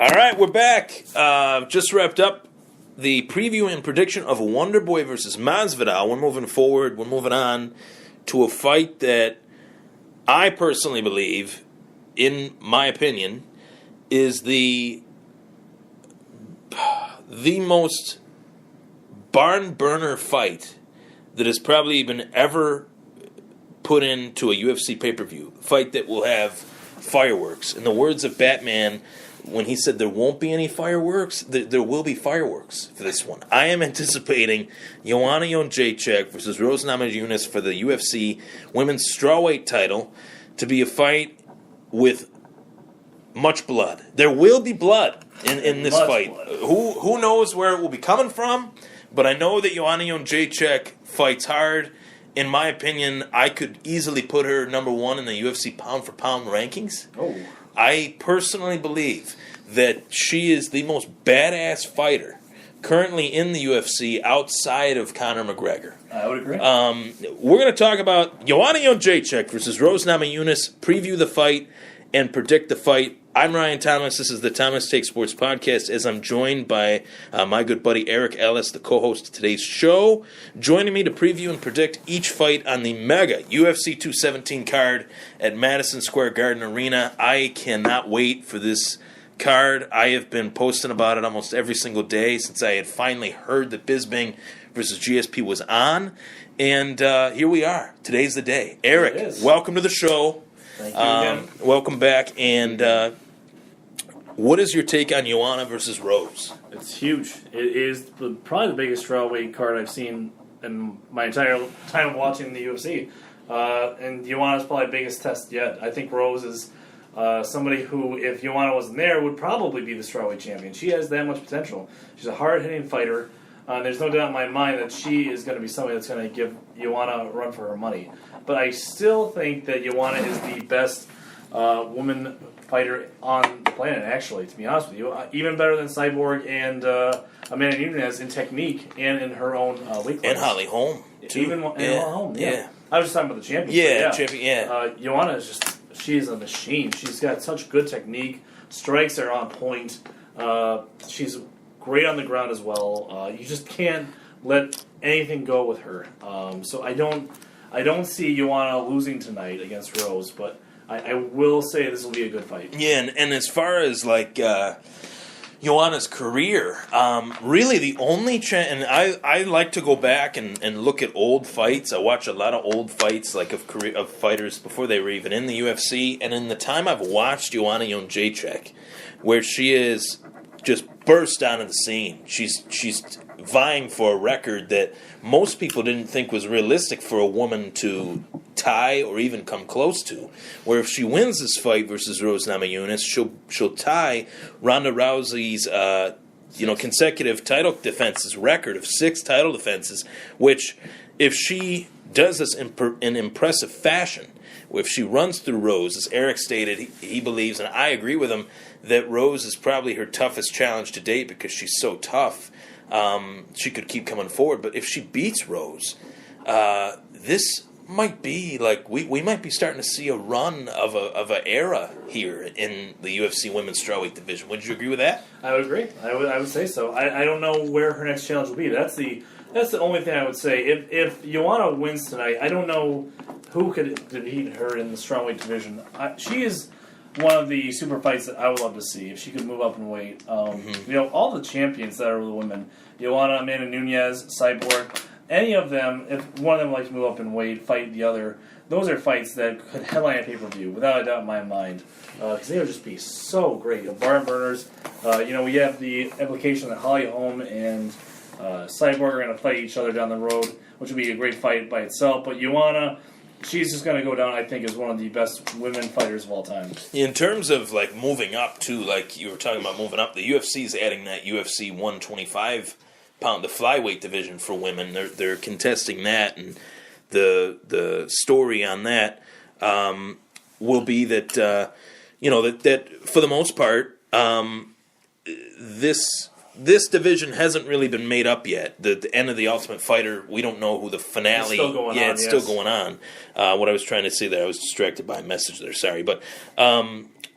All right, we're back. Just wrapped up the preview and prediction of Wonderboy versus Masvidal. We're moving forward. We're moving on to a fight that I personally believe, in my opinion, is the most barn burner fight that has probably been ever put into a UFC pay-per-view. A fight that will have fireworks. In the words of Batman, when he said there won't be any fireworks, there will be fireworks for this one. I am anticipating Joanna Jędrzejczyk versus Rose Namajunas for the UFC women's strawweight title to be a fight with much blood. There will be blood in this fight. Who knows where it will be coming from? But I know that Joanna Jędrzejczyk fights hard. In my opinion, I could easily put her number one in the UFC pound-for-pound rankings. Oh. I personally believe that she is the most badass fighter currently in the UFC outside of Conor McGregor. I would agree. We're going to talk about Joanna Jędrzejczyk versus Rose Namajunas, preview the fight, and predict the fight. I'm Ryan Thomas. This is the Thomas Take Sports Podcast, as I'm joined by my good buddy Eric Ellis, the co-host of today's show, joining me to preview and predict each fight on the mega UFC 217 card at Madison Square Garden Arena. I cannot wait for this card. I have been posting about it almost every single day since I had finally heard that Bisping versus GSP was on, and here we are. Today's the day. Eric, welcome to the show. Thank you again. Welcome back, and what is your take on Joanna versus Rose? It's huge. It is probably the biggest strawweight card I've seen in my entire time watching the UFC. And Joanna's probably the biggest test yet. I think Rose is somebody who, if Joanna wasn't there, would probably be the strawweight champion. She has that much potential. She's a hard-hitting fighter. There's no doubt in my mind that she is going to be somebody that's going to give Joanna a run for her money. But I still think that Joanna is the best woman fighter on the planet, actually, to be honest with you. Even better than Cyborg and Amanda Nunes in technique and in her own weight class. And Holly Holm, too. Even in Holly Holm, yeah. I was just talking about the champion. Joanna is she's a machine. She's got such good technique. Strikes are on point. She's great on the ground as well. You just can't let anything go with her. So I don't see Joanna losing tonight against Rose, but I will say this will be a good fight. Yeah, and as far as like Joanna's career, really the only and I like to go back and look at old fights. I watch a lot of old fights, like of fighters before they were even in the UFC, and in the time I've watched Joanna Jędrzejczyk, where she is just burst onto the scene. She's vying for a record that most people didn't think was realistic for a woman to tie or even come close to. Where if she wins this fight versus Rose Namajunas, she'll tie Ronda Rousey's consecutive title defenses record of 6 title defenses. Which, if she does this in impressive fashion, if she runs through Rose, as Eric stated, he believes, and I agree with him, that Rose is probably her toughest challenge to date because she's so tough. She could keep coming forward, but if she beats Rose, this might be like we might be starting to see a run of an era here in the UFC women's strawweight division. Would you agree with that? I would agree. I would say so. I don't know where her next challenge will be. That's the only thing I would say. If Joanna wins tonight, I don't know who could defeat her in the strawweight division. She is one of the super fights that I would love to see if she could move up in weight. All the champions that are the women, Joanna, Amanda Nunes, Cyborg, any of them, if one of them likes to move up in weight, fight the other, those are fights that could headline a pay-per-view, without a doubt in my mind. Because they would just be so great. Barn burners. We have the implication that Holly Holm and Cyborg are going to fight each other down the road, which would be a great fight by itself. But Joanna, she's just going to go down, I think, as one of the best women fighters of all time. In terms of like moving up too, like you were talking about moving up, the UFC is adding that UFC 125 pound, the flyweight division for women. They're contesting that, and the story on that will be that that for the most part this division hasn't really been made up yet. The end of the Ultimate Fighter, we don't know who the finale. It's still going on. It's still going on. What I was trying to say there, I was distracted by a message there. Sorry, but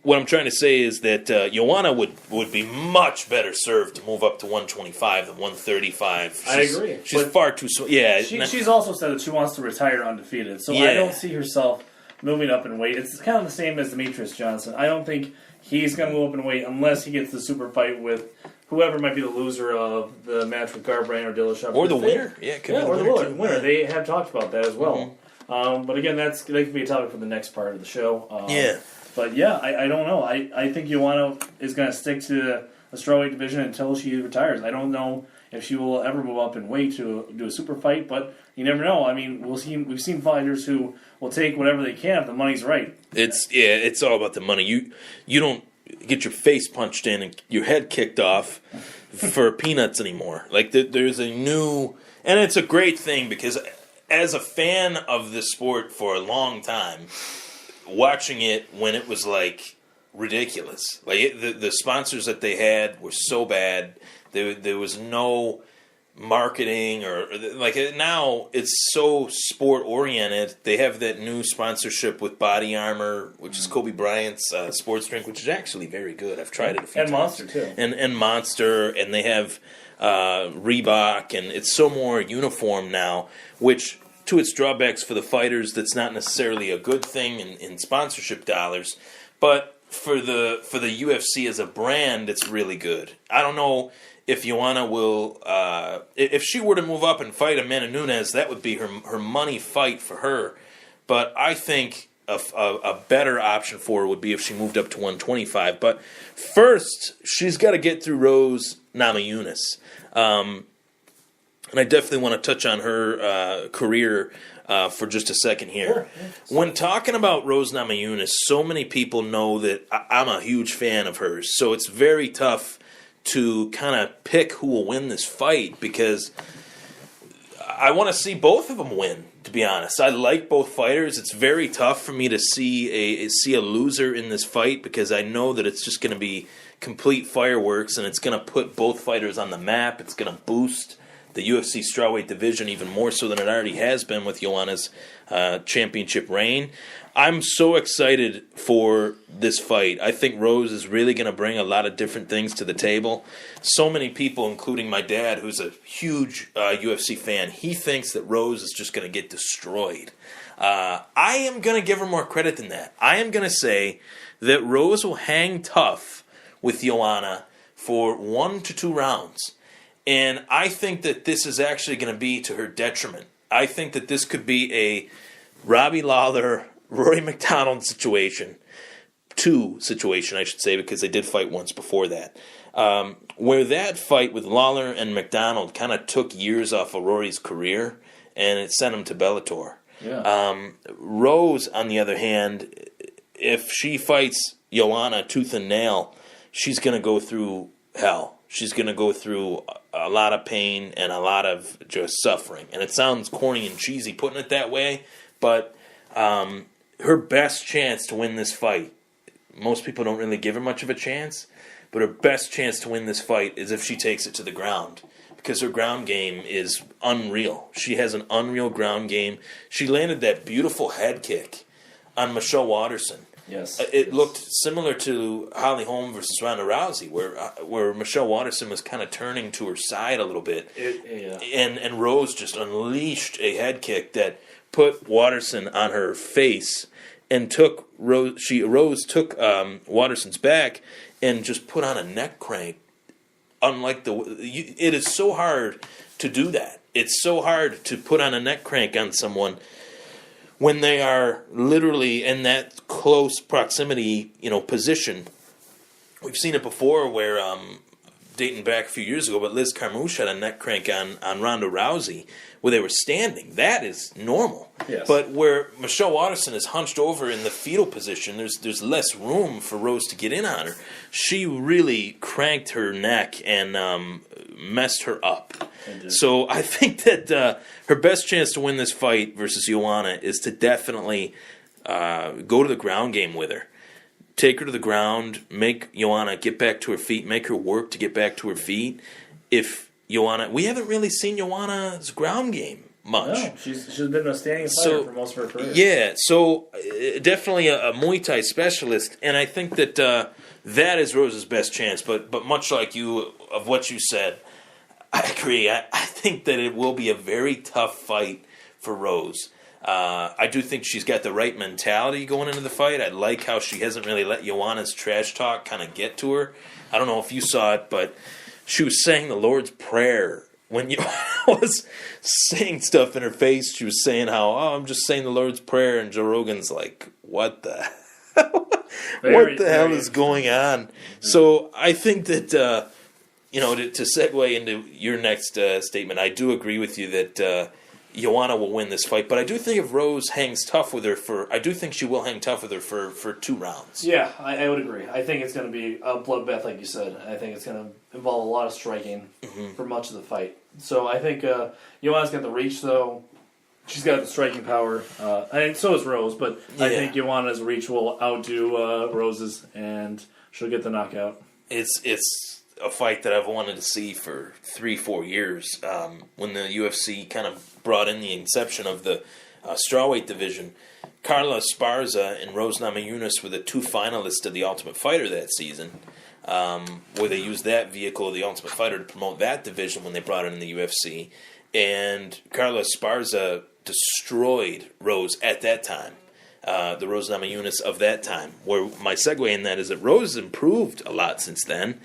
what I'm trying to say is that Joanna would be much better served to move up to 125 than 135. I agree. She's far too yeah. She's also said that she wants to retire undefeated, so I don't see herself moving up in weight. It's kind of the same as Demetrius Johnson. I don't think he's going to go up in weight unless he gets the super fight with whoever might be the loser of the match with Garbrandt or Dillashaw. Or the winner. Yeah, it could be or the winner. They have talked about that as well. But again, that could be a topic for the next part of the show. But yeah, I don't know. I think Joanna is going to stick to the strawweight division until she retires. I don't know if she will ever move up in weight to do a super fight, but you never know. I mean, we've seen fighters who will take whatever they can if the money's right. It's all about the money. You don't get your face punched in and your head kicked off for peanuts anymore. Like there's a new, and it's a great thing because as a fan of this sport for a long time, watching it when it was like ridiculous, like the sponsors that they had were so bad. There was no marketing or like now it's so sport oriented. They have that new sponsorship with Body Armor, which is Kobe Bryant's sports drink, which is actually very good. I've tried it a few times. And Monster too. And Monster, and they have Reebok, and it's so more uniform now, which to its drawbacks for the fighters, that's not necessarily a good thing in sponsorship dollars, but for the UFC as a brand, it's really good. I don't know if Joanna will, if she were to move up and fight Amanda Nunes, that would be her money fight for her. But I think a better option for her would be if she moved up to 125. But first, she's got to get through Rose Namajunas. And I definitely want to touch on her career for just a second here. Sure. When talking about Rose Namajunas, so many people know that I'm a huge fan of hers. So it's very tough to kind of pick who will win this fight because I want to see both of them win, to be honest. I like both fighters. It's very tough for me to see a loser in this fight because I know that it's just going to be complete fireworks and it's going to put both fighters on the map. It's going to boost the UFC strawweight division even more so than it already has been with Joanna's championship reign. I'm so excited for this fight. I think Rose is really going to bring a lot of different things to the table. So many people, including my dad, who's a huge UFC fan, he thinks that Rose is just going to get destroyed. I am going to give her more credit than that. I am going to say that Rose will hang tough with Joanna for 1 to 2 rounds. And I think that this is actually going to be to her detriment. I think that this could be a Robbie Lawler, Rory McDonald situation. 2 situation, I should say, because they did fight once before that. Where that fight with Lawler and McDonald kind of took years off of Rory's career, and it sent him to Bellator. Yeah. Rose, on the other hand, if she fights Joanna tooth and nail, she's going to go through hell. She's going to go through a lot of pain and a lot of just suffering. And it sounds corny and cheesy putting it that way, but her best chance to win this fight, most people don't really give her much of a chance, but her best chance to win this fight is if she takes it to the ground. Because her ground game is unreal. She has an unreal ground game. She landed that beautiful head kick on Michelle Waterson. Yes. It looked similar to Holly Holm versus Ronda Rousey, where Michelle Waterson was kind of turning to her side a little bit. And Rose just unleashed a head kick that put Waterson on her face and took Rose took Waterson's back and just put on a neck crank. Unlike it is so hard to do that. It's so hard to put on a neck crank on someone when they are literally in that close proximity, position. We've seen it before where, dating back a few years ago, but Liz Carmouche had a neck crank on Ronda Rousey where they were standing. That is normal. Yes. But where Michelle Waterson is hunched over in the fetal position, there's less room for Rose to get in on her. She really cranked her neck and messed her up. So I think that her best chance to win this fight versus Joanna is to definitely go to the ground game with her. Take her to the ground, make Joanna get back to her feet, make her work to get back to her feet. If Joanna, we haven't really seen Joanna's ground game much. No, she's been a standing fighter for most of her career. Yeah, so definitely a Muay Thai specialist, and I think that that is Rose's best chance. But much like you, of what you said, I agree. I think that it will be a very tough fight for Rose. I do think she's got the right mentality going into the fight. I like how she hasn't really let Joanna's trash talk kind of get to her. I don't know if you saw it, but she was saying the Lord's Prayer. When Joanna was saying stuff in her face, she was saying how, I'm just saying the Lord's Prayer, and Joe Rogan's like, what the hell? What the hell is going on? Mm-hmm. So I think that, to segue into your next statement, I do agree with you that Joanna will win this fight, but I do think if Rose hangs tough with her I do think she will hang tough with her for 2 rounds. Yeah, I would agree. I think it's going to be a bloodbath, like you said. I think it's going to involve a lot of striking for much of the fight. So I think Joanna's got the reach, though. She's got the striking power, and so does Rose. But I think Joanna's reach will outdo Rose's, and she'll get the knockout. It's a fight that I've wanted to see for 3-4 years. When the UFC kind of brought in the inception of the strawweight division, Carla Esparza and Rose Namajunas were the 2 finalists of the Ultimate Fighter that season, where they used that vehicle of the Ultimate Fighter to promote that division when they brought it in the UFC. And Carla Esparza destroyed Rose at that time. The Rose Namajunas of that time. Where my segue in that is that Rose has improved a lot since then.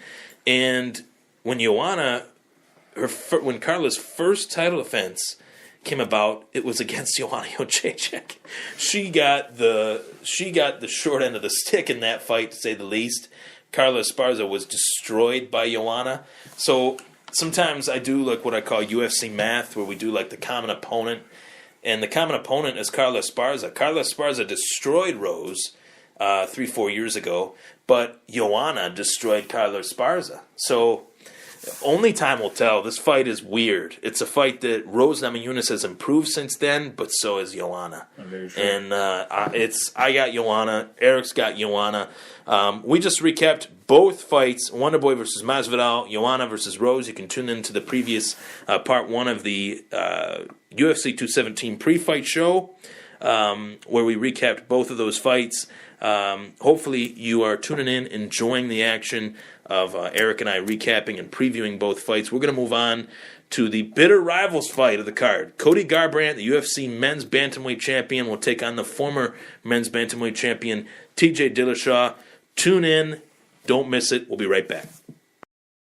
And when when Carla's first title defense came about, it was against Joanna Jędrzejczyk. She got the short end of the stick in that fight, to say the least. Carla Esparza was destroyed by Joanna. So sometimes I do like what I call UFC math, where we do like the common opponent. And the common opponent is Carla Esparza. Carla Esparza destroyed Rose 3-4 years ago, but Joanna destroyed Carla Esparza. So only time will tell. This fight is weird. It's a fight that Rose Namajunas has improved since then, but so has Joanna. Very true. And I got Joanna. Eric's got Joanna. We just recapped both fights: Wonderboy versus Masvidal, Joanna versus Rose. You can tune into the previous part 1 of the UFC 217 pre-fight show, where we recapped both of those fights. Hopefully you are tuning in, enjoying the action of Eric and I recapping and previewing both fights. We're going to move on to the bitter rivals fight of the card. Cody Garbrandt, the UFC men's bantamweight champion, will take on the former men's bantamweight champion TJ Dillashaw. Tune in. Don't miss it. We'll be right back.